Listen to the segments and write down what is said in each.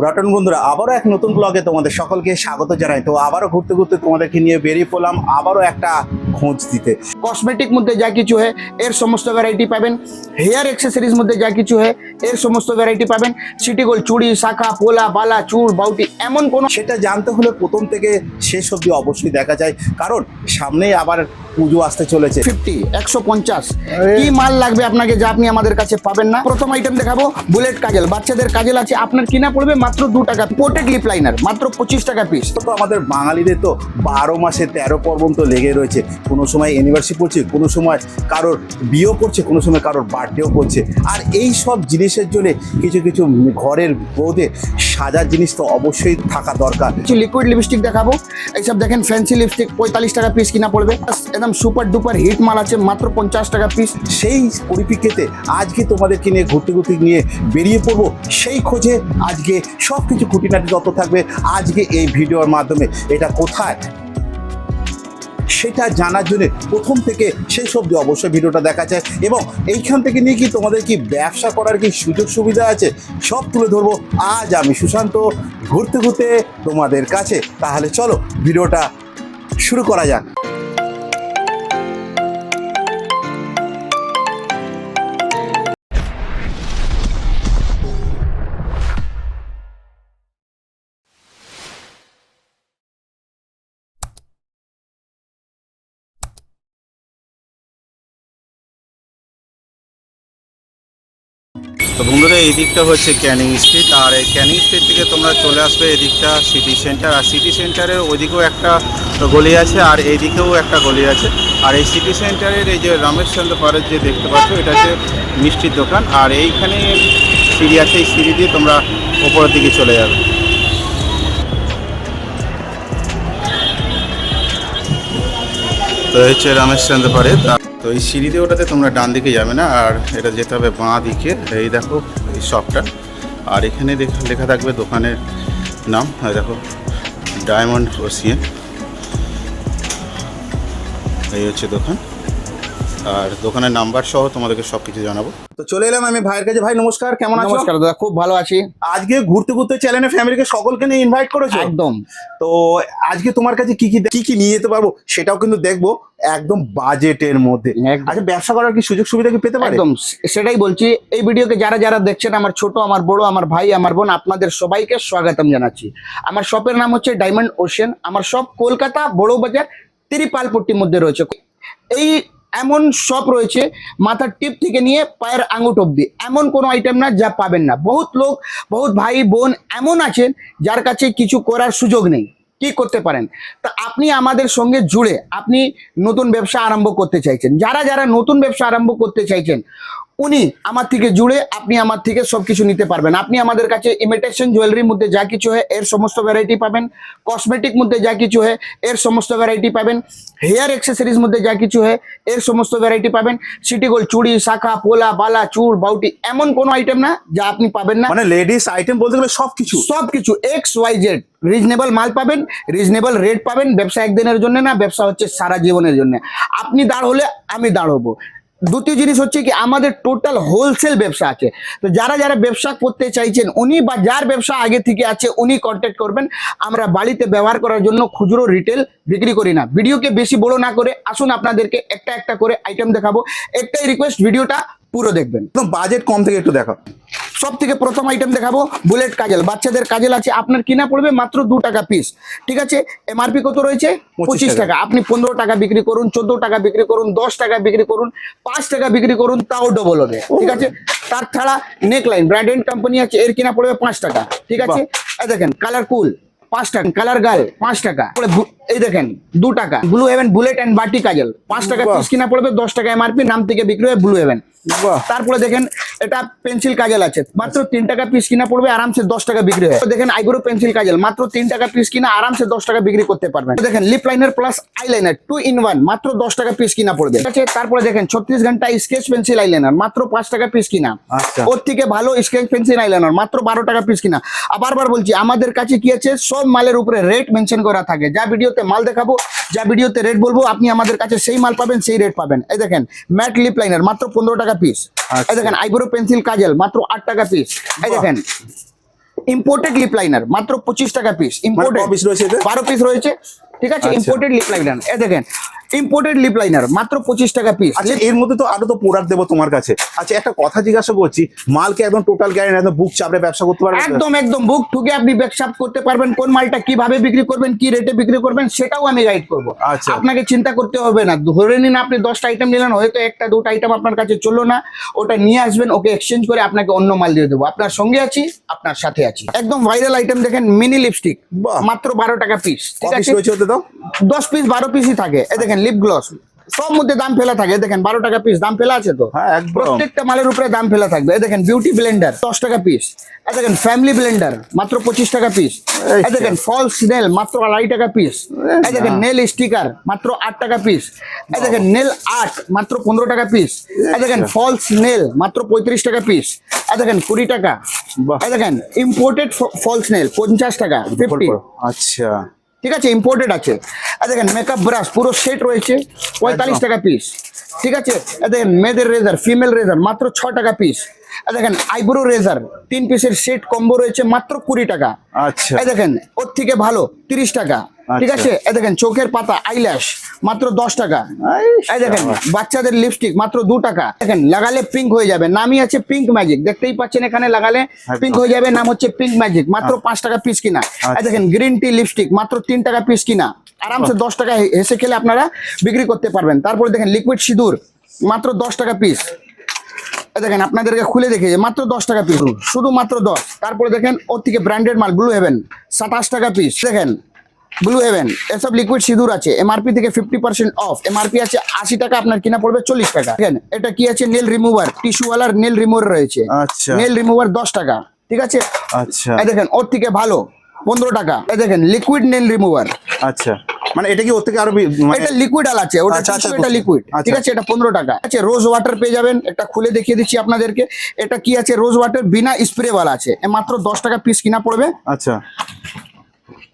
Good afternoon বন্ধুরা, আবারও এক নতুন ব্লগে তোমাদের সকলকে স্বাগত জানাই। তো আবারও ঘুরতে ঘুরতে তোমাদেরকে নিয়ে বেরিয়ে পড়লাম আবারও একটা খোঁজ দিতে। কসমেটিক মধ্যে যা কিছু হয় এর সমস্ত ভ্যারাইটি পাবেন, হেয়ার অ্যাক্সেসরিজ মধ্যে যা কিছু হয় এর সমস্ত ভ্যারাইটি পাবেন। সিটি গোল্ড চুড়ি, শাখা, পোলা, বালা, চূড়, বাউটি এমন কোনো সেটা জানতে হলে প্রথম থেকে শেষ অবধি অবশ্যই দেখা যায়, কারণ সামনেই আবার পুজো আসতে চলেছে। 50, 150 কি মাল লাগবে আপনাকে যা আপনি আমাদের কাছে পাবেন না। প্রথম আইটেম দেখাবো বুলেট কাজল, বাচ্চাদের কাজল আছে, আপনার কিনা পড়বে মাত্র 2 টাকা। পোর্টেড লিপ লাইনার মাত্র 25 টাকা পিস। তো আমাদের বাঙালিদের তো 12 মাসে 13 পার্বণ তো লেগে রয়েছে। কোনো সময় অ্যানিভার্সারি পড়ছে, কোনো সময় কারোর বিয়েও পড়ছে, কোনো সময় কারোর বার্থডেও পড়ছে। আর এই সব জিনিসের জন্য কিছু কিছু ঘরের বউদের সাজার জিনিস তো অবশ্যই থাকা দরকার। কিছু লিকুইড লিপস্টিক দেখাবো, এইসব দেখেন ফ্যান্সি লিপস্টিক 45 টাকা পিস কিনা পড়বে। একদম সুপার ডুপার হিট মাল আছে মাত্র 50 টাকা পিস। সেই পরিপ্রেক্ষিতে আজকে তোমাদেরকে নিয়ে ঘুরতে নিয়ে বেরিয়ে পড়বো সেই খোঁজে। আজকে সব কিছু খুঁটিনাটি তথ্য থাকবে আজকে এই ভিডিওর মাধ্যমে। এটা কোথায় সেটা জানার জন্য প্রথম থেকে শেষ অবধি অবশ্যই ভিডিওটা দেখা যায়, এবং এইখান থেকে নিয়ে কি তোমাদের কি ব্যবসা করার কি সুযোগ সুবিধা আছে সব তুলে ধরবো আজ আমি সুশান্ত ঘুরতে ঘুরতে তোমাদের কাছে। তাহলে চলো ভিডিওটা শুরু করা যাক। তো বন্ধুরা, এই দিকটা হচ্ছে ক্যানিং স্ট্রিট, আর এই ক্যানিং স্ট্রিট থেকে তোমরা চলে আসবে এদিকটা সিটি সেন্টার। আর সিটি সেন্টারের ওইদিকেও একটা গলি আছে, আর এইদিকেও একটা গলি আছে। আর এই সিটি সেন্টারের এই যে রমেশচন্দ্র পাড়ের যে দেখতে পাচ্ছ, এটা হচ্ছে মিষ্টির দোকান। আর এইখানে সিঁড়ি আছে, এই সিঁড়ি দিয়ে তোমরা ওপরের দিকে চলে যাবে। তো এই হচ্ছে রমেশচন্দ্র পাড়ে। তো এই সিঁড়ি দিয়ে ওটাতে তোমরা ডান দিকে যাবে না, আর এটা যেতে হবে বাঁ দিকে। এই দেখো এই শপটা, আর এখানে লেখা থাকবে দোকানের নাম। দেখো ডায়মন্ড ওশিয়ান, এই হচ্ছে দোকান। আর দোকানের নাম্বার সহ তোমাদেরকে সব কিছু জানাবো। তো চলে এলাম আমি ভাইয়ের কাছে। ভাই নমস্কার, কেমন আছো? নমস্কার দাদা, খুব ভালো আছি। আজকে ঘুরতে ঘুরতে চ্যানেলে ফ্যামিলিকে সকলকে নিয়ে ইনভাইট করেছো একদম। তো আজকে তোমার কাছে কি কি নিয়ে যেতে পারবো সেটাও কিন্তু দেখবো একদম বাজেটের মধ্যে। আচ্ছা, ব্যবসা করার কি সুযোগ সুবিধা কি পেতে পারে? একদম সেটাই বলছি। এই ভিডিওকে যারা যারা দেখছেন, আমার ছোট, আমার বড়, আমার ভাই, আমার বোন, আপনাদের সবাইকে স্বাগতম জানাচ্ছি। আমার শপের নাম হচ্ছে ডায়মন্ড ওশিয়ান। আমার শপ কলকাতা বড় বাজার তিরিপালপট্টির মধ্যে রয়েছে। এই এমন শপ রয়েছে মাথার টিপ থেকে নিয়ে পায়ের আঙুট অব্দি এমন কোনো আইটেম না যা পাবেন না। বহুত লোক, বহুত ভাই বোন এমন আছেন যার কাছে কিছু করার সুযোগ নেই। কি করতে পারেন? তা আপনি আমাদের সঙ্গে জুড়ে আপনি নতুন ব্যবসা আরম্ভ করতে চাইছেন, যারা যারা নতুন ব্যবসা আরম্ভ করতে চাইছেন, উনি আমার থেকে জুড়ে আপনি আমার থেকে সবকিছু নিতে পারবেন। আপনি আমাদের কাছে ইমিটেশন জুয়েলারির মধ্যে যা কিছু হয় এর সমস্ত ভ্যারাইটি পাবেন, কসমেটিক মধ্যে যা কিছু হয় এর সমস্ত ভ্যারাইটি পাবেন, হেয়ার অ্যাক্সেসরিজ মধ্যে যা কিছু হয় এর সমস্ত ভ্যারাইটি পাবেন। সিটি গোল্ড চুড়ি, শাখা, পোলা, বালা, চূড়, বাউটি এমন কোনো আইটেম না যা আপনি পাবেন না। মানে লেডিস আইটেম বলতে গেলে সবকিছু XYZ রিজনেবল মাল পাবেন, রিজনেবল রেট পাবেন। ব্যবসা একদিনের জন্য না, ব্যবসা হচ্ছে সারা জীবনের জন্য। আপনি দাঁড় হলে আমি দাঁড় হবো। দ্বিতীয় জিনিস হচ্ছে কি, আমাদের টোটাল হোলসেল ব্যবসা আছে। তো যারা যারা ব্যবসা করতে চাইছেন, উনি বা যার ব্যবসা আগে থেকে আছে উনি কন্ট্যাক্ট করবেন। আমরা বাড়িতে ব্যবহার করার জন্য খুচরো রিটেল বিক্রি করি না। ভিডিওকে বেশি বড় না করে আসুন আপনাদেরকে একটা একটা করে আইটেম দেখাবো। একটাই রিকোয়েস্ট, ভিডিওটা পুরো দেখবেন। একদম বাজেট কম থেকে একটু দেখো। সব থেকে প্রথম আইটেম দেখাবো বুলেট কাজল, বাচ্চাদের কাজল আছে, আপনার কিনা পড়বে মাত্র 2 টাকা পিস। ঠিক আছে, এমআরপি কত রয়েছে? 25 টাকা। আপনি 15 টাকা বিক্রি করুন, 14 টাকা বিক্রি করুন, 10 টাকা বিক্রি করুন, 5 টাকা বিক্রি করুন, তাও ডবল হবে। ঠিক আছে, তার ছাড়া নেকলাইন ব্র্যান্ডেড কোম্পানি আছে, এর কিনা পড়বে 5 টাকা। ঠিক আছে, এই দেখেন কালার কুল 5 টাকা, কালার গাল 5 টাকা। এই দেখেন 2 টাকা ব্লু হেভেন বুলেট এন্ড বাটি কাজল 5 টাকা পিস কিনা পড়বে, 10 টাকা এমআরপি, নাম থেকে বিক্রি হয় ব্লু হেভেন। তারপরে দেখেন এটা পেন্সিল কাজল আছে, মাত্র 3 টাকা পিস কিনা পড়বে, আরামসে 10 টাকা বিক্রি হয়। দেখেন আইব্রো পেন্সিল কাজল মাত্র 3 টাকা পিস কিনা আরামসে 10 টাকা বিক্রি করতে পারবেন। দেখেন lip liner plus eyeliner 2 in 1 মাত্র 10 টাকা পিস কিনা পড়বে। ঠিক আছে, তারপরে দেখেন 36 ঘন্টা স্কেচ পেন্সিল আইলাইনার মাত্র 5 টাকা পিস কিনা। ওর থেকে ভালো স্কেচ পেন্সিল আইলাইনার মাত্র 12 টাকা পিস কিনা। আবার বলছি, আমাদের কাছে কি আছে, সব মালের উপরে রেট মেনশন করা থাকে। যা ভিডিওতে মাল দেখাবো, যা ভিডিওতে রেট বলবো, আপনি আমাদের কাছে সেই মাল পাবেন, সেই রেট পাবেন। এই দেখেন ম্যাট লিপ লাইনার মাত্র 15 টাকা পিস। এই দেখেন আইব্রো পেন্সিল কাজল মাত্র 8 টাকা পিস। এই দেখেন ইম্পোর্টেড লিপ লাইনার মাত্র 25 টাকা পিস। ইম্পোর্টেড পিস রয়েছে এতে? 12 পিস রয়েছে, ঠিক আছে। আচ্ছা। ইম্পোর্টেড লিপ লাইনার এ দেখেন, ইম্পোর্টেড লিপ লাইনার মাত্র 25 টাকা পিস। আচ্ছা, এর মধ্যে তো আরো তো প্রোডাক্ট দেবো তোমার কাছে। আচ্ছা, একটা কথা জিজ্ঞাসা করছি, মালকে একদম টোটাল গ্যারান্টি, একদম বুক চাপড়ে ব্যবসা করতে পারবে? একদম একদম বুক ঠুকে আপনি ব্যবসা করতে পারবেন। কোন মালটা কিভাবে বিক্রি করবেন, কি রেটে বিক্রি করবেন, সেটাও আমি গাইড করব। আচ্ছা। আপনাকে চিন্তা করতে হবে না। ধরে নিন আপনি 10টা আইটেম নিলেন, হয়তো একটা দুটো আইটেম আপনার কাছে চললো না, ওটা নিয়ে আসবেন, ওকে এক্সচেঞ্জ করে আপনাকে অন্য মাল দিয়ে দেবো। আপনার সঙ্গে আছি, আপনার সাথে আছি। একদম ভাইরাল আইটেম দেখেন, মিনি লিপস্টিক বাহ। মাত্র 12 টাকা পিস, ঠিক অফিস আছে। রয়েছে ওতে তো? 10 পিস 12 পিসই থাকে। এ দেখেন লিপ গ্লস, সব মধ্যে দাম ফেলা থাকে। দেখেন 12 টাকা পিস দাম ফেলা আছে তো, হ্যাঁ, একদম। প্রত্যেকটা মালের উপরে দাম ফেলা থাকবে। এই দেখেন বিউটি ব্লেন্ডার 10 টাকা পিস। এই দেখেন ফ্যামিলি ব্লেন্ডার মাত্র 25 টাকা পিস। এই দেখেন ফলস নেল মাত্র 2.5 টাকা পিস। এই দেখেন নেল স্টিকার মাত্র 8 টাকা পিস। এই দেখেন নেল আর্ট মাত্র 15 টাকা পিস। এই দেখেন ফলস নেল মাত্র 35 টাকা পিস। এই দেখেন 20 টাকা। বাহ। এই দেখেন ইম্পোর্টেড ফলস নেল 50 টাকা 50। আচ্ছা, ঠিক আছে, ইম্পোর্টেড আছে। আর দেখেন মেকআপ ব্রাশ পুরো সেট রয়েছে 45 টাকা পিস, ঠিক আছে। আর দেখেন মেয়েদের রেজার, ফিমেল রেজার মাত্র 6 টাকা পিস। আর দেখেন আইব্রো রেজার 3 পিসের সেট কম্বো রয়েছে মাত্র 20 টাকা। আচ্ছা। এই দেখেন ওর থেকে ভালো 30 টাকা, ঠিক আছে। এই দেখেন চোখের পাতা আইল্যাশ মাত্র 10 টাকা। এই দেখেন বাচ্চাদের লিপস্টিক মাত্র 2 টাকা। দেখেন লাগালে পিঙ্ক হয়ে যাবে, নামই আছে পিঙ্ক ম্যাজিক, দেখতেই পাচ্ছেন এখানে লাগালে পিঙ্ক হয়ে যাবে, নাম হচ্ছে পিঙ্ক ম্যাজিক, মাত্র 5 টাকা পিস কিনা। এই দেখেন গ্রিন টি লিপস্টিক মাত্র 3 টাকা পিস কিনা, আরামসে 10 টাকা হেসে খেলে আপনারা বিক্রি করতে পারবেন। তারপরে দেখেন লিকুইড সিঁদুর মাত্র 10 টাকা পিস। দেখেন আপনাদেরকে খুলে দেখে মাত্র 10 টাকা পিস, শুধু মাত্র 10। তারপরে দেখেন ওর থেকে ব্র্যান্ডেড মাল ব্লু হেভেন 27 টাকা পিস। দেখেন ব্লু হেভেন এসব লিকুইড সিঁদুর আছে, এমআরপি থেকে 50% অফ। এমআরপি আছে 80 টাকা, আপনার কিনা পড়বে 40 টাকা। দেখেন এটা কি আছে, নেল রিমুভার, টিস্যুওয়ালার নেল রিমুভার রয়েছে। আচ্ছা। নেল রিমুভার 10 টাকা, ঠিক আছে। আচ্ছা। এই দেখেন ওর থেকে ভালো 15 টাকা। এই দেখেন লিকুইড নেল রিমুভার, আচ্ছা, মানে এটা কি ওর থেকে আরো মানে এটা লিকুইড আল আছে, ওটা আচ্ছা, আচ্ছা, এটা লিকুইড, আচ্ছা। ঠিক আছে। এটা 15 টাকা আছে। রোজ ওয়াটার পেয়ে যাবেন, একটা খুলে দেখিয়ে দিচ্ছি আপনাদেরকে। এটা কি আছে, রোজ ওয়াটার বিনা স্প্রে वाला আছে, এ মাত্র 10 টাকা পিস কিনা পড়বে। আচ্ছা,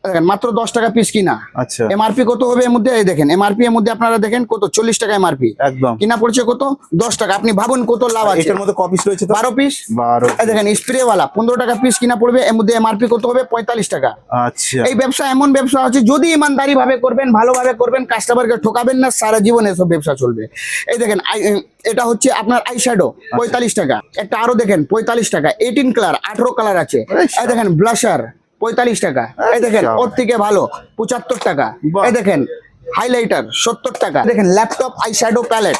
দেখেন মাত্র 10 টাকা পিস কিনা। আচ্ছা। এমআরপি কত হবে এর মধ্যে, এই দেখেন এমআরপি এর মধ্যে আপনারা দেখেন কত, 40 টাকা এমআরপি, একদম। কিনা পড়ছে কত, 10 টাকা। আপনি ভাবুন কত লাভ আছে। এটার মধ্যে কপিস রয়েছে তো? 12 পিস। 12। এই দেখেন স্প্রে वाला 15 টাকা পিস কিনা পড়বে, এর মধ্যে এমআরপি কত হবে, 45 টাকা। আচ্ছা। এই ব্যবসা এমন ব্যবসা আছে, যদি ইমানদারি ভাবে করবেন, ভালোভাবে করবেন, কাস্টমারকে ঠকাবেন না, সারা জীবন এসব ব্যবসা চলবে। এই দেখেন এটা হচ্ছে আপনার আই শ্যাডো 45 টাকা। একটা আরো দেখেন 45 টাকা, 18 কালার 18 কালার আছে। এই দেখেন ব্লাশার 45 টাকা। এই দেখেন ওর থেকে ভালো 75 টাকা। এই দেখেন হাইলাইটার 70 টাকা। দেখেন ল্যাপটপ আই শ্যাডো প্যালেট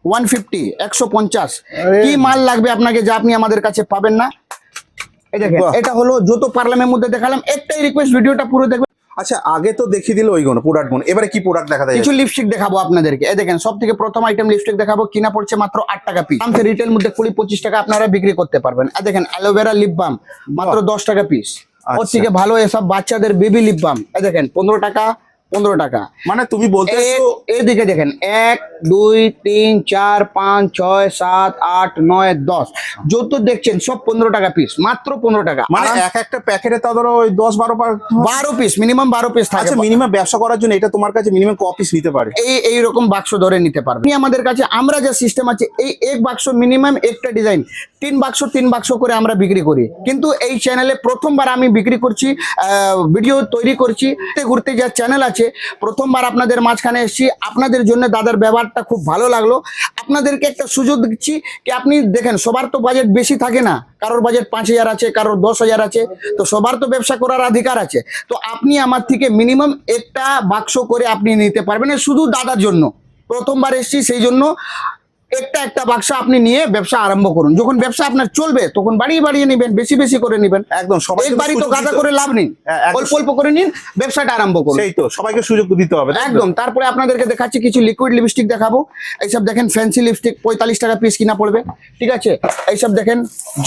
150 150। কি মাল লাগবে আপনাকে যা আপনি আমাদের কাছে পাবেন না। এই দেখেন বাহ। এটা হলো যত পার্লামের মধ্যে দেখালাম, একটাই রিকোয়েস্ট, ভিডিওটা পুরো দেখবেন। আচ্ছা, আগে তো দেখিয়ে দিল ওইগুলো প্রোডাক্ট গুলো, এবারে কি প্রোডাক্ট দেখা যায়? কিছু লিপস্টিক দেখাবো আপনাদেরকে। এই দেখেন সব থেকে প্রথম আইটেম লিপস্টিক দেখাবো, কিনা পড়ছে মাত্র 8 টাকা পিস। আরামসে রিটেল মধ্যে 20-25 টাকা আপনারা বিক্রি করতে পারবেন। এই দেখেন অ্যালোভেরা লিপ বাম মাত্র 10 টাকা পিস। ওর আচ্ছা। থেকে ভালো এসব বাচ্চাদের বেবি লিপ বাম, এই দেখেন 15 টাকা 15 টাকা। মানে তুমি বলতে এদিকে দেখেন 1 2 3 4 5 6 7 8 9 10 যত দেখছেন সব 15 টাকা পিস, মাত্র 15 টাকা। মানে এক একটা প্যাকেটে তা ধরো ওই 10-12 12 পিস, মিনিমাম 12 পিস থাকে। আচ্ছা, মিনিমাম ব্যবসা করার জন্য এটা তোমার কাছে মিনিমাম কপিস নিতে পারে? এই রকম বাক্স ধরে নিতে পারবেন আপনি আমাদের কাছে। আমরা যে সিস্টেম আছে, এই এক বাক্স মিনিমাম একটা ডিজাইন 3 বাক্স করে আমরা বিক্রি করি। কিন্তু এই চ্যানেলে প্রথমবার আমি বিক্রি করছি, ভিডিও তৈরি করছি। ঘুরতে যা চ্যানেল আছে, প্রথমবার আপনাদের মাঝখানে এসেছি। আপনাদের জন্য দাদার ব্যবহারটা খুব ভালো লাগলো। আপনাদেরকে একটা সুযোগ দিচ্ছি কি, আপনি দেখেন সবার তো বাজেট বেশি থাকে না, কারোর বাজেট 5000 আছে, কারোর 10,000 আছে, তো সবার তো ব্যবসা করার অধিকার আছে। তো আপনি আমার থেকে মিনিমাম একটা বাক্স করে আপনি নিতে পারবেন, শুধু দাদার জন্য। প্রথমবার এসেছি সেই জন্য একটা বাক্স আপনি নিয়ে ব্যবসা আরম্ভ করুন। যখন ব্যবসা আপনার চলবে তখন বাড়িয়ে নেবেন, বেশি করে নেবেন। একদম, সবাইকে একবারই তো গাদা করে লাভ নেই, একদম। অল্প করে নিন, ব্যবসাটা আরম্ভ করুন। সেই তো, সবাইকে সুযোগ দিতে হবে, তাই তো? একদম। তারপরে আপনাদেরকে দেখাচ্ছি কিছু লিকুইড লিপস্টিক দেখাবো। এইসব দেখেন ফ্যান্সি লিপস্টিক 45 টাকা পিস কিনা পড়বে, ঠিক আছে। এইসব দেখেন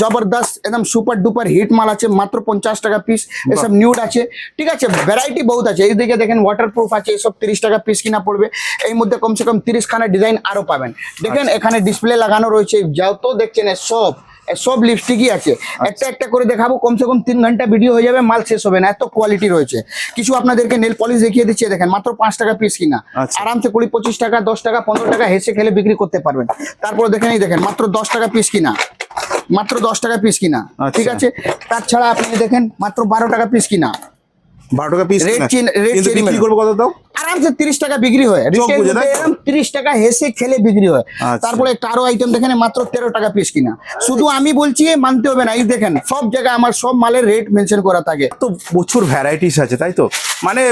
জবরদস্ত একদম সুপার ডুপার হিট মাল আছে, মাত্র 50 টাকা পিস। এসব নিউড আছে, ঠিক আছে, ভ্যারাইটি বহুত আছে। এইদিকে দেখেন ওয়াটারপ্রুফ আছে, এসব 30 টাকা পিস কিনা পড়বে। এই মধ্যে কমসে কম 30 খানা ডিজাইন আরো পাবেন। দেখেন এখানে ডিসপ্লে লাগানো রয়েছে, যত দেখছেন সব সব লিপস্টিকই আছে। একটা একটা করে দেখাবো, কমসে কম 3 ঘন্টা ভিডিও হয়ে যাবে, মাল শেষ হবে না, এত কোয়ালিটি রয়েছে। কিছু আপনাদেরকে নেল পলিশ দেখিয়ে দিচ্ছি, দেখেন মাত্র 5 টাকা পিস কিনা, আচ্ছা। আরামসে 20-25 টাকা, 10 টাকা, 15 টাকা হেসে খেলে বিক্রি করতে পারবেন। তারপরে দেখেন, এই দেখেন মাত্র 10 টাকা পিস কিনা, মাত্র 10 টাকা পিস কিনা, আচ্ছা। ঠিক আছে। তাছাড়া আপনি দেখেন মাত্র 12 টাকা পিস কিনা, 12 টাকা পিস রেড কিন্তু বিক্রি করবো কত দাও? আরামসে 30 টাকা বিক্রি হয়, চোখ বুঝে, তাই তো? এরকম 30 টাকা হেসে খেলে বিক্রি হয়। আচ্ছা। তারপরে একটা আরো আইটেম দেখেন, মাত্র 13 টাকা পিস কিনা। শুধু আমি বলছি, মানতে হবে না, এই দেখেন সব জায়গায় আমার সব মালের রেট মেনশন করা থাকে। তো প্রচুর ভ্যারাইটিস আছে, তাই তো? মানে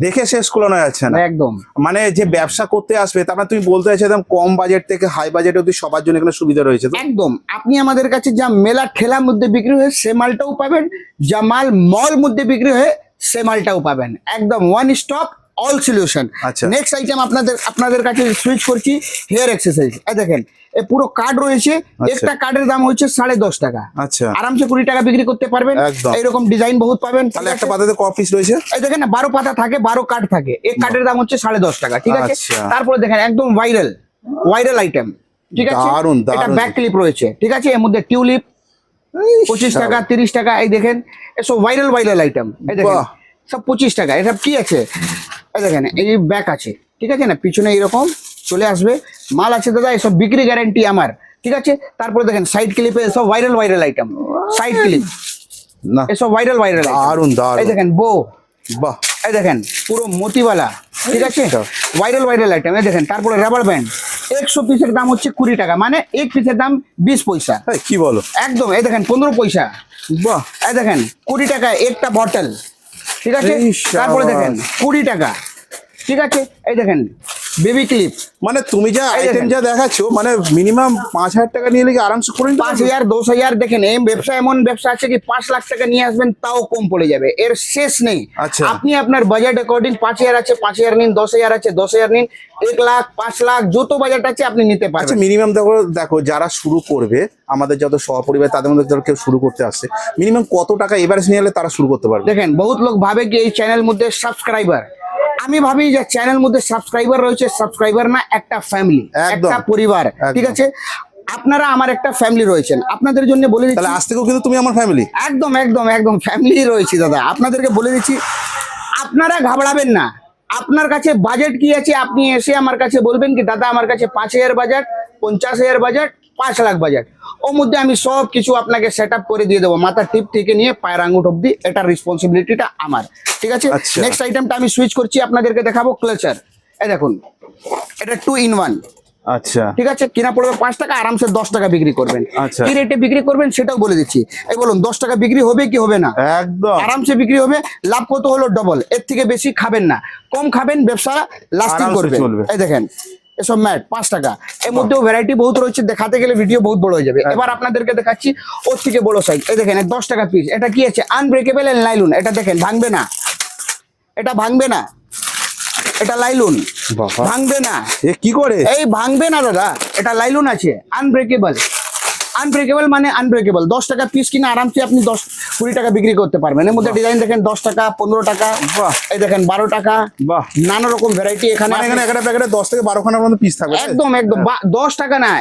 দেখে শেষ করানো যাচ্ছে না একদম মানে যে ব্যবসা করতে আসবে, তার মানে তুমি বলতে চাইছো একদম কম বাজেট থেকে হাই বাজেট অবধি সবার জন্য এখানে সুবিধা রয়েছে তো? একদম। আপনি আমাদের কাছে যা মেলা ঠেলার মধ্যে বিক্রি হয় সে মালটাও পাবেন, যা মাল মল মধ্যে বিক্রি হয় সে মালটাও পাবেন। একদম ওয়ান স্টপ অল সলিউশন। আচ্ছা। নেক্সট আইটেম আপনাদের কাছে সুইচ করছি, হেয়ার এক্সারসাইজ। এই দেখেন, এ পুরো কার্ড রয়েছে, একটা কার্ডের দাম হচ্ছে 10.5 টাকা। আচ্ছা, আরামসে 20 টাকা বিক্রি করতে পারবেন। একদম। এইরকম ডিজাইন বহুত পাবেন। তাহলে একটা পাতাতে ক পিস রয়েছে? এই দেখেন না, 12 পাতা থাকে, 12 কার্ড থাকে, এক কার্ডের দাম হচ্ছে 10.5 টাকা, ঠিক আছে। আচ্ছা। তারপরে দেখেন একদম ভাইরাল আইটেম, ঠিক আছে। দারুণ, এটা দারুণ। ব্যাক ক্লিপ রয়েছে, ঠিক আছে। এর মধ্যে টিউলিপ 25 টাকা, 30 টাকা। এই দেখেন এসব ভাইরাল আইটেম, এই দেখেন বাহ। সব 25 টাকা। এসব কি আছে, এই দেখেন এই ব্যাক আছে, ঠিক আছে না, পিছনে এরকম চলে আসবে মাল আছে দাদা, এসব বিক্রি গ্যারান্টি আমার, ঠিক আছে। তারপরে দেখেন সাইড ক্লিপে এসব ভাইরাল আইটেম, সাইড ক্লিপ না, এসব ভাইরাল দারুণ, দারুণ। এই দেখেন বো, বাহ, এই দেখেন পুরো মতিওয়ালা, ঠিক আছে, ভাইরাল আইটেম। এই দেখেন তারপরে রাবার ব্যান্ড 100 পিসের দাম হচ্ছে 20 টাকা, মানে এক পিসের দাম 20 পয়সা। এই কি বলো? একদম। এই দেখেন 15 পয়সা। বাহ, এই দেখেন 20 টাকা একটা বটল, ঠিক আছে। এই তারপরে শাবাশ। দেখেন 20 টাকা, ঠিক আছে। এই দেখেন বেবি ক্লিপ মানে তুমি যা এই আইটেম দেখেন। যা দেখাচ্ছ, মানে মিনিমাম 5,000 টাকা নিয়ে লেগে আরামসে করে নিতে পারবে? 5,000 10,000 দেখেন, এই ব্যবসা এমন ব্যবসা আছে কি 5 লাখ টাকা নিয়ে আসবেন তাও কম পড়ে যাবে, এর শেষ নেই। আচ্ছা। আপনি আপনার বাজেট অ্যাকর্ডিং 5,000 আছে 5,000 নিন, 10,000 আছে 10,000 নিন, 1 লাখ 5 লাখ যত বাজেট আছে আপনি নিতে আচ্ছা, পারবেন। মিনিমাম দেখো দেখো যারা শুরু করবে, আমাদের যত সহপরিবার তাদের মধ্যে যারা কেউ শুরু করতে আসছে, মিনিমাম কত টাকা এভারেজ নিয়ে এলে তারা শুরু করতে পারবে? দেখেন বহুত লোক ভাবে কি এই চ্যানেল মধ্যে সাবস্ক্রাইবার, আমি ভাবি যে চ্যানেল মধ্যে সাবস্ক্রাইবার রয়েছে, সাবস্ক্রাইবার না, একটা ফ্যামিলি, একদম। একটা পরিবার, ঠিক একদম। আছে। আপনারা আমার একটা ফ্যামিলি রয়েছেন, আপনাদের জন্য বলে দিচ্ছি, তাহলে আজ থেকেও কিন্তু তুমি আমার ফ্যামিলি। একদম ফ্যামিলি রয়েছে দাদা। আপনাদেরকে বলে দিচ্ছি, আপনারা ঘাবড়াবেন না। আপনার কাছে বাজেট কি আছে, আপনি এসে আমার কাছে বলবেন কি দাদা আমার কাছে 5,000 বাজেট, 50,000 বাজেট, 5 লাখ বাজেট, ওর মধ্যে আমি সব কিছু আপনাকে সেট আপ করে দিয়ে দেবো, মাথার টিপ থেকে নিয়ে পায়ের আঙুট অব্দি, এটা রেসপন্সিবিলিটিটা আমার, ঠিক আছে। আচ্ছা। নেক্সট আইটেমটা আমি সুইচ করছি, আপনাদেরকে দেখাবো ক্লাচার। এই দেখুন, এটা 2 in 1, আচ্ছা, ঠিক আছে। কিনা পড়বে 5 টাকা, আরামসে 10 টাকা বিক্রি করবেন। আচ্ছা। কি রেটে বিক্রি করবেন সেটাও বলে দিচ্ছি। এই বলুন 10 টাকা বিক্রি হবে কি হবে না? একদম আরামসে বিক্রি হবে। লাভ কত হলো? ডবল। এর থেকে বেশি খাবেন না, কম খাবেন, ব্যবসা লাস্টিং আরামসে করবে। চলবে। এই দেখেন এসব ম্যাট 5 টাকা, এর মধ্যেও ভ্যারাইটি বহুত রয়েছে, দেখাতে গেলে ভিডিও বহুত বড় হয়ে যাবে। এবার আপনাদেরকে দেখাচ্ছি ওর থেকে বড় সাইজ। এই দেখেন 10 টাকা পিস। এটা কি আছে? আনব্রেকেবল এন্ড লাইলুন। এটা দেখেন ভাঙবে না, এটা ভাঙবে না, এটা লাইলুন, বাবা। ভাঙবে না, এ কি করে? এই ভাঙবে না দাদা, এটা লাইলুন আছে, আনব্রেকেবল। মানে আনব্রেকেবল। 10 টাকা পিস কিনে আরামসে আপনি 10-20 টাকা বিক্রি করতে পারবেন। এর মধ্যে ডিজাইন দেখেন 10 টাকা, 15 টাকা, বাহ। এই দেখেন 12 টাকা, বাহ, নানা রকম ভ্যারাইটি এখানে মানে আপনি- এখানে একটা প্যাকেটে 10 থেকে 12 খানার মতো পিস থাকবে, তাই? একদম 10 টাকা না,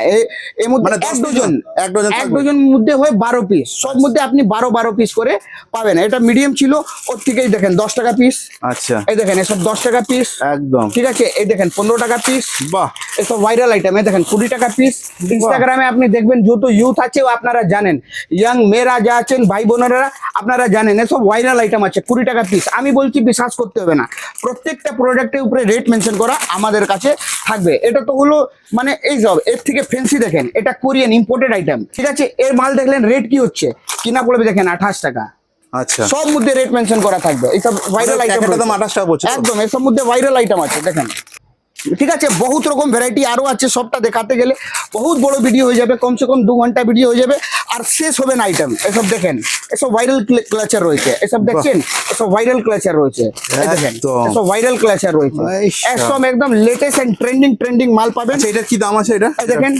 এর মধ্যে মানে 1 10 ডজন, এক ডজন এক থাকবে। ডজন মধ্যে হয় 12 পিস, সব মধ্যে আপনি 12 পিস করে পাবেন। এটা মিডিয়াম ছিল, ওর থেকেই দেখেন 10 টাকা পিস। আচ্ছা, এই দেখেন এসব 10 টাকা পিস, একদম। ঠিক আছে। এই দেখেন 15 টাকা পিস, বাহ, এসব ভাইরাল আইটেম। এই দেখেন 20 টাকা পিস। ইনস্টাগ্রামে আপনি দেখবেন যত ইউথ আছে ও আপনারা জানেন, ইয়াং মেয়েরা যা আছেন, ভাই বোনেরা আপনারা জানেন, এসব ভাইরাল আইটেম আছে 20 টাকা পিস। আমি বলছি বিশ্বাস করতে হবে না, প্রত্যেকটা প্রোডাক্টের উপরে রেট মেনশন করা আমাদের কাছে থাকবে। এটা তো হলো মানে এই সব, এর থেকে ফ্যান্সি দেখেন, এটা কোরিয়ান ইম্পোর্টেড আইটেম, ঠিক আছে। এর মাল দেখলেন রেট কি হচ্ছে, কিনা পড়বে দেখেন 28 টাকা। আচ্ছা, সব মধ্যে রেট মেনশন করা থাকবে। এইসব ভাইরাল আইটেম, প্যাকেটটা দাম 28 টাকা পড়ছে তো? একদম এসব মধ্যে ভাইরাল আইটেম আছে দেখেন, ঠিক আছে। বহুত রকম ভ্যারাইটি আরো আছে, সবটা দেখাতে গেলে বহুত বড় ভিডিও হয়ে যাবে, কমসে কম 2 ঘন্টা ভিডিও হয়ে যাবে, আর শেষ হবে না আইটেম। এসব দেখেন, এসব ভাইরাল ক্লাচার রয়েছে, এসব দেখছেন, এসব ভাইরাল ক্লাচার রয়েছে, এই দেখেন একদম। এসব ভাইরাল ক্লাচার রয়েছে, এই শালা। একদম একদম লেটেস্ট এন্ড ট্রেন্ডিং মাল পাবেন। আচ্ছা, এটার কি দাম আছে এটা? এই দেখেন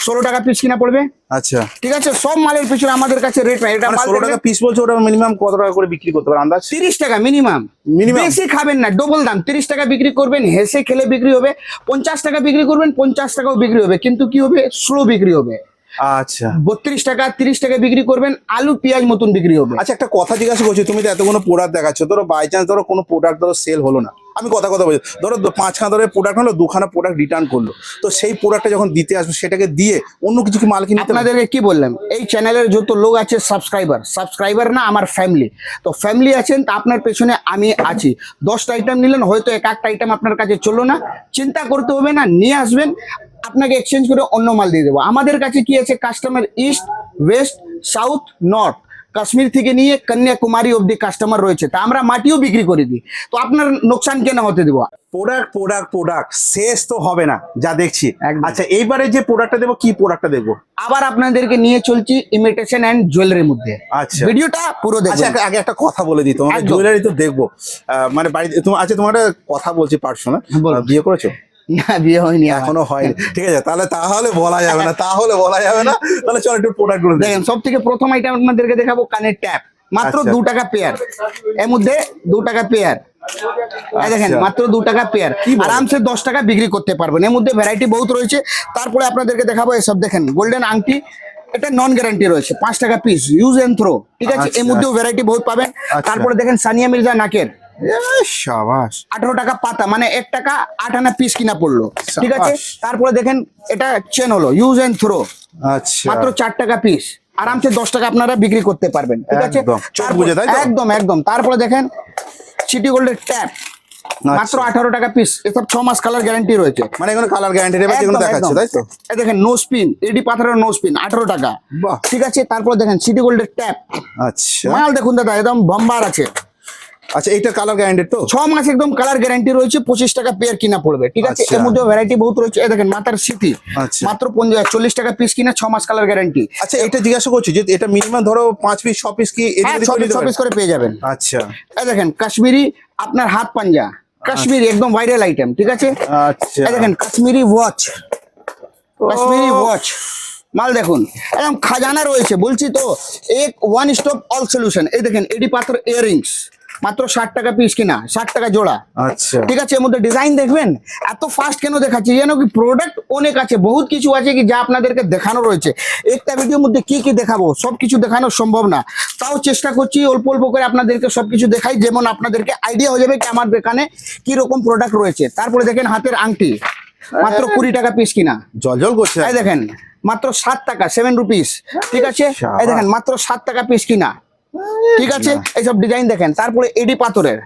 16 টাকা পিস কিনা পড়বে, আচ্ছা, ঠিক আছে। সব মালের পিছনে আমাদের কাছে রেট নাই। এটা মানে মাল 16 টাকা পিস বলছো, ওটা মিনিমাম কত টাকা করে বিক্রি করতে পারে আন্দাজ? 30 টাকা মিনিমাম। Minimum? বেশি খাবেন না, ডবল দাম। 30 টাকা বিক্রি করবেন, হেসে খেলে বিক্রি হবে। 50 টাকা বিক্রি করবেন, 50 টাকাও বিক্রি হবে, কিন্তু কি হবে? স্লো বিক্রি হবে। আচ্ছা 32 টাকা 30 টাকা বিক্রি করবেন, আলু পেঁয়াজ মতন বিক্রি হবে। আচ্ছা, একটা কথা জিজ্ঞাসা করছি, তুমি তো এতগুলো প্রোডাক্ট দেখাচ্ছ, ধরো বাই চান্স ধরো কোনো প্রোডাক্ট ধরো সেল হলো না, আমি কথা বলছি, ধরো 5খানা ধরো প্রোডাক্ট হলো, 2খানা প্রোডাক্ট রিটার্ন করলো, তো সেই প্রোডাক্টটা যখন দিতে আসবে সেটাকে দিয়ে অন্য কিছু কি মাল কিনে নিতে হবে? আপনাদেরকে কি বললাম, এই চ্যানেলের যত লোক আছে সাবস্ক্রাইবার না আমার ফ্যামিলি, তো ফ্যামিলি আছেন, তা আপনার পেছনে আমি আছি। 10টা আইটেম নিলেন, হয়তো একটা আইটেম আপনার কাছে চললো না, চিন্তা করতে হবে না, নিয়ে আসবেন, আপনাকে এক্সচেঞ্জ করে অন্য মাল দিয়ে দেবো। আমাদের কাছে কি আছে, customer east West south north, Kashmir থেকে নিয়ে কন্যাকুমারী অবধি কাস্টমার রয়েছে, তা আমরা মাটিও বিক্রি করে দিই, তো আপনার নোকসান কেন হতে দেবো? প্রোডাক্ট শেষ তো হবে না যা দেখছি। একদম। আচ্ছা, এইবারে যে প্রোডাক্টটা দেবো, কি প্রোডাক্টটা দেবো? আবার আপনাদেরকে নিয়ে চলছি ইমিটেশন অ্যান্ড জুয়েলারির মধ্যে। আচ্ছা। ভিডিওটা পুরো আচ্ছা, দেখবেন। আগে একটা কথা বলে দিই, তোমাকে একদম। জুয়েলারি তো দেখবো, মানে বাড়িতে আচ্ছা, তোমার একটা কথা বলছি পার্সোনাল, বলো। বিয়ে করেছো? না, বিয়ে হয়নি আমার। এখনো হয়নি, ঠিক আছে, তাহলে বলা যাবে না, তাহলে চল একটু প্রোডাক্ট গুলো দেখি। দেখেন, সব থেকে প্রথম আইটেম আপনাদেরকে দেখাবো কানের ট্যাপ, মাত্র আচ্ছা। 2 টাকা পেয়ার, এর মধ্যে 2 টাকা পেয়ার। এই দেখেন, আচ্ছা। মাত্র 2 টাকা পেয়ার, কি বলেন? আরামসে 10 টাকা বিক্রি করতে পারবেন, এর মধ্যে ভ্যারাইটি বহুত রয়েছে। তারপরে আপনাদেরকে দেখাবো এসব, দেখেন গোল্ডেন আংটি, এটা নন গ্যারান্টি রয়েছে, 5 টাকা পিস, ইউজ এন্ড থ্রো, ঠিক আছে, আচ্ছা। এর মধ্যেও ভ্যারাইটি বহুত পাবেন। আচ্ছা। তারপরে দেখেন সানিয়া মির্জা নাকের, সাবাস। 18 টাকা পাতা, মানে 1 টাকা 8 আনা পিস কিনা পড়লো, ঠিক আছে। সাবাস। তারপরে দেখেন এটা চেন হলো ইউজ এন্ড থ্রো, আচ্ছা, মাত্র 4 টাকা পিস, আরামসে 10 টাকা আপনারা বিক্রি করতে পারবেন, ঠিক আছে। একদম। চোখ বুজে, তাই তো? একদম। তারপরে দেখেন সিটি গোল্ডের ট্যাপ, মাত্র 18 টাকা পিস, এসব 6 মাস কালার গ্যারান্টি রয়েছে। মানে এগুলো কালার গ্যারান্টি এবার যেগুলো একদম, দেখাচ্ছে, একদম। তাই তো? এই দেখেন নো স্পিন, এডি পাথরের নো স্পিন, 18 টাকা, বাহ। ঠিক আছে। তারপরে দেখেন সিটি গোল্ডের ট্যাপ, আচ্ছা মাল দেখুন দাদা, একদম ভম্বার আছে, আচ্ছা, এইটা কালার গ্যারান্টি তো? 6 মাস একদম কালার গ্যারান্টি রয়েছে, 25 টাকা পেয়ার কিনা পড়বে, ঠিক আছে। আচ্ছা। এর মধ্যে ভ্যারাইটি বহুত রয়েছে। এই দেখেন মাথার সিটি, আচ্ছা। মাত্র 40 টাকা পিস কিনা, 6 মাস কালার গ্যারান্টি। আচ্ছা, এটা জিজ্ঞাসা করছি যে এটা মিনিমাম ধরো 5 পিস 6 পিস কি এদিক ওদিক করে নিতে 6 পারে? পিস করে পেয়ে যাবেন। আচ্ছা এই দেখেন কাশ্মীরি আপনার হাত পাঞ্জা, কাশ্মীরি একদম ভাইরাল আইটেম, ঠিক আছে। আচ্ছা। এই দেখেন কাশ্মীরি ওয়াচ, কাশ্মীরি ওয়াচ, মাল দেখুন একদম খাজানা রয়েছে, বলছি তো, এক ওয়ান স্টপ অল সলিউশন। এই দেখেন এডি পাথর ইয়াররিংস, মাত্র 60 টাকা পিস কিনা, 60 টাকা জোড়া, আচ্ছা ঠিক আছে। এর মধ্যে ডিজাইন দেখবেন, এত ফাস্ট কেন দেখাচ্ছি, যেন কি প্রোডাক্ট অনেক আছে, বহুত কিছু আছে কি যা আপনাদেরকে দেখানো রয়েছে। একটা ভিডিওর মধ্যে কি কি দেখাবো, সবকিছু দেখানো সম্ভব না, তাও চেষ্টা করছি অল্প অল্প করে আপনাদেরকে সবকিছু দেখাই, যেমন আপনাদেরকে আইডিয়া হয়ে যাবে কি আমার দোকানে কি রকম প্রোডাক্ট রয়েছে। তারপরে দেখেন হাতের আংটি, মাত্র 20 টাকা পিস কিনা, জল করছে। এই দেখেন মাত্র 7 টাকা, 7 রুপিস, ঠিক আছে। এই দেখেন মাত্র 7 টাকা পিস কিনা, ঠিক আছে। এইসব ডিজাইন দেখেন। তারপরে এডি পাথরের,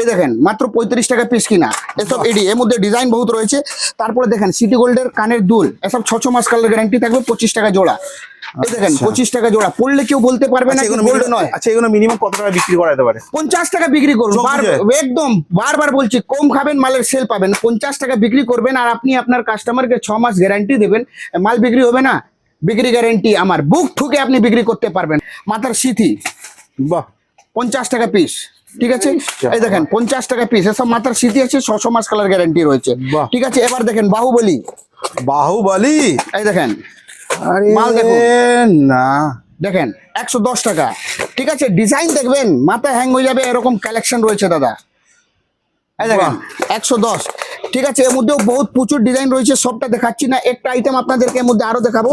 এই দেখেন মাত্র 35 টাকা পিস কিনা, এসব এডি, এর মধ্যে ডিজাইন বহুত রয়েছে। তারপরে দেখেন সিটি গোল্ডের কানের দুল, এসব 6 মাস কালার গ্যারান্টি থাকবে, 25 টাকা জোড়া। এই দেখেন 25 টাকা জোড়া, পড়লে কেউ বলতে পারবে না গোল্ড নয়। আচ্ছা, এগুলো মিনিমাম কত টাকা বিক্রি করা যেতে পারে? 50 টাকা বিক্রি করুন, চোখ বুজে। একদম বারবার বলছি, কম খাবেন মালের সেল পাবেন, 50 টাকা বিক্রি করবেন, আর আপনি আপনার কাস্টমারকে 6 মাস গ্যারান্টি দেবেন, মাল বিক্রি হবে না, বিক্রি গ্যারান্টি আমার, বুক ঠুকে আপনি বিক্রি করতে পারবেন। মাথার সিথি, বাহ, 50 টাকা পিস, ঠিক আছে। এই দেখেন 50 টাকা পিস, এসব মাথার সিথি আছে, 6 মাস কালার গ্যারান্টি রয়েছে, বাহ। ঠিক আছে। এবার দেখেন বাহুবলী, বাহুবলী, এই দেখেন আরে মাল দেখুন। না, দেখেন 110 টাকা, ঠিক আছে। ডিজাইন দেখবেন মাথা হ্যাং হয়ে যাবে, এরকম কালেকশন রয়েছে দাদা। এই দেখেন 110, ঠিক আছে। এর মধ্যেও বহুত প্রচুর ডিজাইন রয়েছে, সবটা দেখাচ্ছি না, একটা আইটেম আপনাদেরকে এর মধ্যে আরো দেখাবো।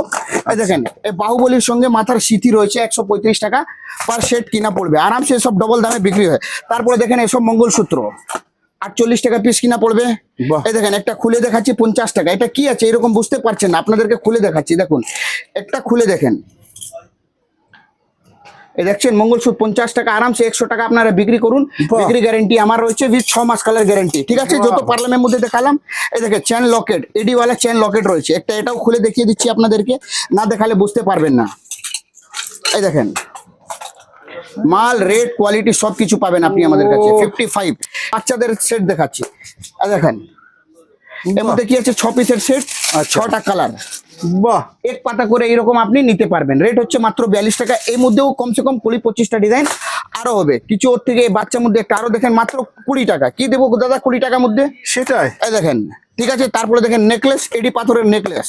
এই দেখেন এই বাহুবলীর সঙ্গে মাথার সিথি রয়েছে, 135 টাকা পার সেট কিনা পড়বে, আরামসে সব ডবল দামে বিক্রি হয়। তারপরে দেখেন এসব মঙ্গলসূত্র, 48 টাকা পিস কিনা পড়বে। বাহ। এই দেখেন একটা খুলে দেখাচ্ছি, 50 টাকা। এটা কি আছে এরকম বুঝতে পারছেন না, আপনাদেরকে খুলে দেখাচ্ছি, দেখুন একটা খুলে দেখেন, এই দেখছেন মঙ্গলসূত্র 50 টাকা, আরামসে 100 টাকা আপনারা বিক্রি করুন, বাহ। বিক্রি গ্যারেন্টি আমার রয়েছে, উইথ 6 মাস কালার গ্যারেন্টি, ঠিক আছে। যত পার্লামের মধ্যে দেখালাম। এই দেখেন চেন লকেট, এডিওয়ালা চেন লকেট রয়েছে একটা, এটাও খুলে দেখিয়ে দিচ্ছি আপনাদেরকে, না দেখালে বুঝতে পারবেন না। এই দেখেন মাল, রেট, কোয়ালিটি সবকিছু পাবেন আপনি আমাদের কাছে। 55 বাচ্চাদের সেট দেখাচ্ছি, এই দেখেন এর মধ্যে কি আছে, 6 পিসের সেট, 6টা কালার, বাহ, এক পাতা করে এরকম আপনি নিতে পারবেন। রেট হচ্ছে মাত্র 42 টাকা। এর মধ্যেও কমসে কম 20-25টা ডিজাইন আরো হবে, কিছু ওর থেকে বাচ্চার মধ্যে একটা আরো দেখেন, মাত্র 20 টাকা। কি দেবো দাদা 20 টাকার মধ্যে? সেটাই। এই দেখেন, ঠিক আছে। তারপরে দেখেন নেকলেস, এডি পাথরের নেকলেস,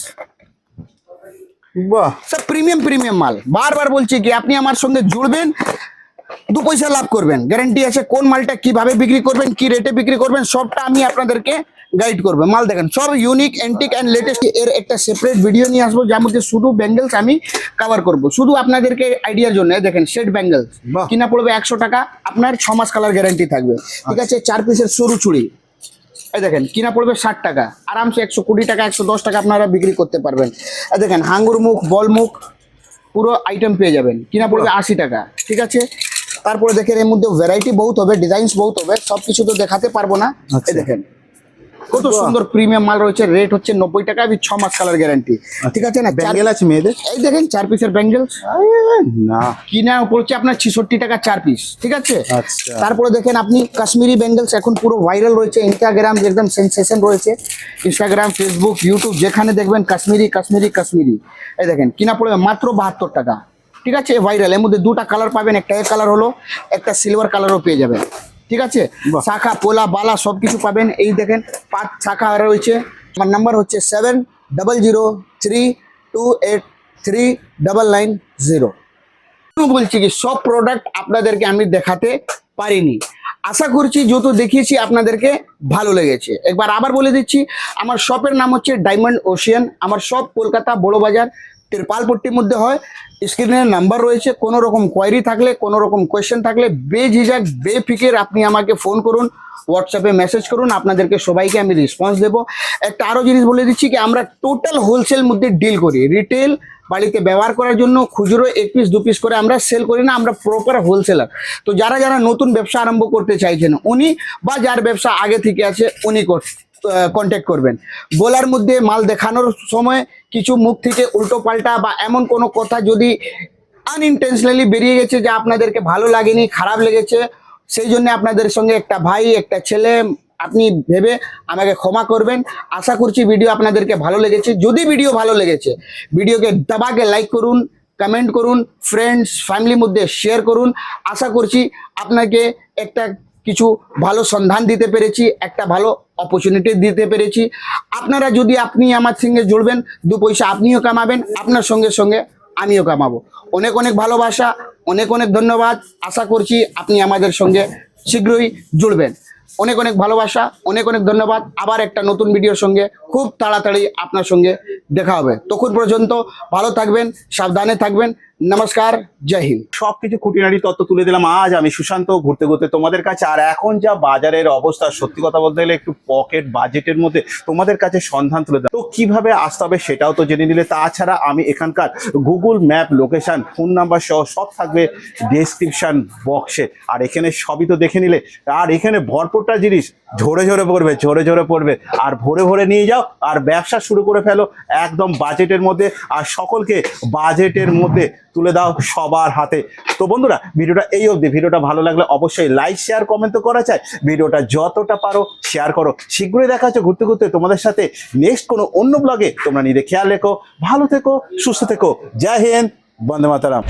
বাহ, সব প্রিমিয়াম মাল। বারবার বলছি কি আপনি আমার সঙ্গে জুড়বেন, 2 পয়সা লাভ করবেন, গ্যারান্টি আছে। কোন মালটা কিভাবে বিক্রি করবেন, কি রেটে বিক্রি করবেন, সবটা আমি আপনাদেরকে গাইড করবে। মাল দেখেন সব ইউনিক অ্যান্টিক অ্যান্ড লেটেস্ট। এর একটা সেপারেট ভিডিও নিয়ে আসবো যার মধ্যে শুধু ব্যাঙ্গেলস আমি কভার করব, শুধু আপনাদেরকে আইডিয়ার জন্য। দেখেন সেট ব্যাঙ্গেলস বাহ। কিনা পড়বে 100 টাকা, আপনার 6 মাস কালার গ্যারান্টি থাকবে। ঠিক আছে, 4 পিসের সরু চুড়ি এই দেখেন কিনা পড়বে 60 টাকা, আরামসে 120 টাকা 110 টাকা আপনারা বিক্রি করতে পারবেন। এই দেখেন হাঙ্গুর মুখ বল মুখ পুরো আইটেম পেয়ে যাবেন, কিনা পড়বে 80 টাকা। ঠিক আছে, তারপরে দেখেন এর মধ্যে ভ্যারাইটি বহুত হবে, ডিজাইনস বহুত হবে, সব কিছু তো দেখাতে পারবো না। আচ্ছা। এই দেখেন কত সুন্দর প্রিমিয়াম মাল রয়েছে, রেট হচ্ছে 90 টাকা, 6 মাস কালার গ্যারান্টি। ঠিক আছে না, ব্যাঙ্গেল আছে মেয়েদের? এই দেখেন 4 পিসের ব্যাঙ্গেলস না, কিনা পড়ছে আপনার 66 টাকা 4 পিস। ঠিক আছে, আচ্ছা। তারপরে দেখেন আপনি কাশ্মীরি ব্যাঙ্গেলস এখন পুরো ভাইরাল রয়েছে, ইনস্টাগ্রাম একদম সেন্সেশন রয়েছে, ইনস্টাগ্রাম ফেসবুক ইউটিউব যেখানে দেখবেন কাশ্মীরি কাশ্মীরি কাশ্মীরি। এই দেখেন কিনা পড়বে মাত্র 72 টাকা। ঠিক আছে, ভাইরাল, এর মধ্যে দুটা কালার পাবেন, একটা এক কালার হলো, একটা সিলভার কালারও পেয়ে যাবেন। ঠিক আছে, বাহ। শাখা পোলা বালা সব কিছু পাবেন। এই দেখেন 5 শাখা রয়েছে। আমার নাম্বার হচ্ছে 7003283990। বলছি কি সব প্রোডাক্ট আপনাদেরকে আমি দেখাতে পারিনি, আশা করছি যত দেখিয়েছি আপনাদেরকে ভালো লেগেছে। একবার আবার বলে দিচ্ছি, আমার শপের নাম হচ্ছে ডায়মন্ড ওশিয়ান। আমার শপ কলকাতা বড় বাজার তিরপালপট্টির মধ্যে হয়। স্ক্রিনের নাম্বার রয়েছে, কোনো রকম কোয়ারি থাকলে কোনো রকম কোয়েশ্চেন থাকলে বেঝিঝক বেফিকির আপনি আমাকে ফোন করুন, হোয়াটসঅ্যাপে মেসেজ করুন, আপনাদেরকে সবাইকে আমি রেসপন্স দেবো। একটা আরও জিনিস বলে দিচ্ছি কি আমরা টোটাল হোলসেল মধ্যে ডিল করি, রিটেল বাড়িতে ব্যবহার করার জন্য খুচরো 1 পিস 2 পিস করে আমরা সেল করি না, আমরা প্রপার হোলসেলার। তো যারা যারা নতুন ব্যবসা আরম্ভ করতে চাইছেন উনি বা যার ব্যবসা আগে থেকে আছে উনি কন্ট্যাক্ট করবেন। বলার মধ্যে মাল দেখানোর সময় কিছু মুখ থেকে উল্টো পাল্টা বা এমন কোনো কথা যদি আনইনটেনশনালি বেরিয়ে গেছে যে আপনাদেরকে ভালো লাগেনি, খারাপ লেগেছে, সেই জন্য আপনাদের সঙ্গে একটা ভাই একটা ছেলে আপনি ভেবে আমাকে ক্ষমা করবেন। আশা করছি ভিডিও আপনাদেরকে ভালো লেগেছে। যদি ভিডিও ভালো লেগেছে ভিডিওকে দাবাকে লাইক করুন, কমেন্ট করুন, ফ্রেন্ডস ফ্যামিলির মধ্যে শেয়ার করুন। আশা করছি আপনাকে একটা কিছু ভালো সন্ধান দিতে পেরেছি, একটা ভালো অপরচুনিটি দিতে পেরেছি। আপনারা যদি আপনি আমার সঙ্গে জুড়বেন, 2 পয়সা আপনিও কামাবেন, আপনার সঙ্গে সঙ্গে আমিও কামাবো। অনেক অনেক ভালোবাসা, অনেক অনেক ধন্যবাদ। আশা করছি আপনি আমাদের সঙ্গে শীঘ্রই জুড়বেন। অনেক অনেক ভালোবাসা, অনেক অনেক ধন্যবাদ। আবার একটা নতুন ভিডিওর সঙ্গে খুব তাড়াতাড়ি আপনার সঙ্গে দেখা হবে। তখন পর্যন্ত ভালো থাকবেন, সাবধানে থাকবেন। নমস্কার, জয় হিন্দ। সবকিছু খুঁটিনাটি তথ্য তুলে দিলাম আজ আমি সুশান্ত ঘুরতে ঘুরতে তোমাদের কাছে। আর এখন যা বাজারের অবস্থা, সত্যি কথা বলতে গেলে একটু পকেট বাজেটের মধ্যে তোমাদের কাছে সন্ধান তুলে দেয়। তো কিভাবে আসতে হবে সেটাও তো জেনে নিলে। তাছাড়া আমি এখানকার Google map location phone number সহ সব থাকবে ডেসক্রিপশন বক্সে। আর এখানে সবই তো দেখে নিলে। আর এখানে ভরপুরটা জিনিস ঝরে ঝরে পড়বে, ঝরে ঝরে পড়বে। আর ভরে ভরে নিয়ে যাও আর ব্যবসা শুরু করে ফেলো একদম বাজেটের মধ্যে। আর সকলকে বাজেটের মধ্যে তুলে দাও সবার হাতে। তো বন্ধুরা ভিডিওটা এই অবধি। ভিডিওটা ভালো লাগলে অবশ্যই লাইক শেয়ার কমেন্ট তো করা চাই। ভিডিওটা যতটা পারো শেয়ার করো। শীঘ্রই দেখা হচ্ছে ঘুরতে ঘুরতে তোমাদের সাথে নেক্সট কোনো অন্য ব্লগে। তোমরা নিজে খেয়াল রেখো, ভালো থেকো, সুস্থ থেকো। জয় হিন্দ, বন্দে মাতরম।